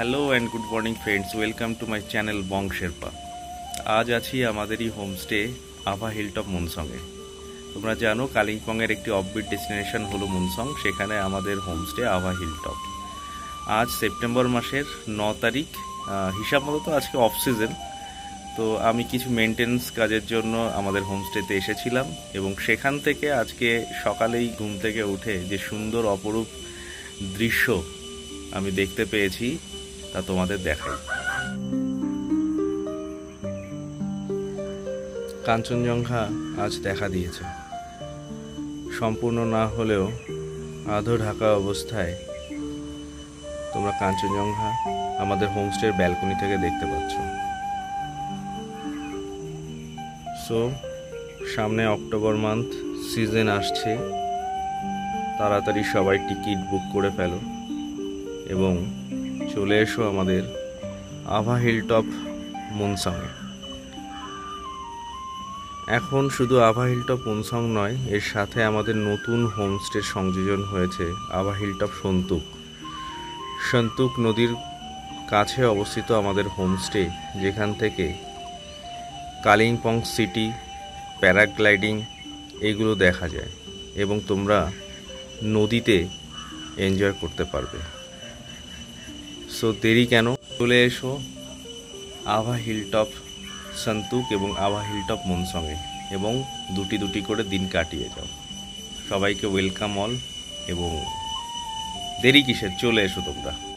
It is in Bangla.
Hello and good morning friends, welcome to my channel Bong Sherpa. আজ আছি আমাদেরই হোমস্টে আভা হিলটপ মুনসংয়ে। তোমরা জানো কালিম্পংয়ের একটি অফবিট ডেস্টিনেশন হলো মুনসং, সেখানে আমাদের হোমস্টে আভা হিলটপ। আজ সেপ্টেম্বর মাসের 9 তারিখ, হিসাব মতো তো আজকে অফ সিজন। তো আমি কিছু মেনটেন্স কাজের জন্য আমাদের হোমস্টেতে এসেছিলাম এবং সেখান থেকে আজকে সকালেই ঘুম থেকে উঠে যে সুন্দর অপরূপ দৃশ্য আমি দেখতে পেয়েছি তা তোমাদের দেখাই। কাঞ্চনজঙ্ঘা আজ দেখা দিয়েছে, সম্পূর্ণ না হলেও আধো ঢাকা অবস্থায় তোমরা কাঞ্চনজঙ্ঘা আমাদের হোমস্টের ব্যালকনি থেকে দেখতে পাচ্ছ। সো সামনে অক্টোবর মান্থ, সিজন আসছে, তাড়াতাড়ি সবাই টিকিট বুক করে ফেলো এবং চলে এসো আমাদের আভা হিলটপ মুনসংয়ে। এখন শুধু আভা হিলটপ মুনসং নয়, এর সাথে আমাদের নতুন হোমস্টের সংযোজন হয়েছে আভা হিলটপ সন্তুক। সন্তুক নদীর কাছে অবস্থিত আমাদের হোমস্টে, যেখান থেকে কালিম্পং সিটি, প্যারাগ্লাইডিং এগুলো দেখা যায় এবং তোমরা নদীতে এনজয় করতে পারবে। সো দেরি কেন, চলে এসো আভা হিলটপ সন্তুক এবং আভা হিলটপ মুনসংয়ে এবং দুটি করে দিন কাটিয়ে যাও। সবাইকে ওয়েলকাম অল, এবং দেরি কিসের, চলে এসো তোমরা।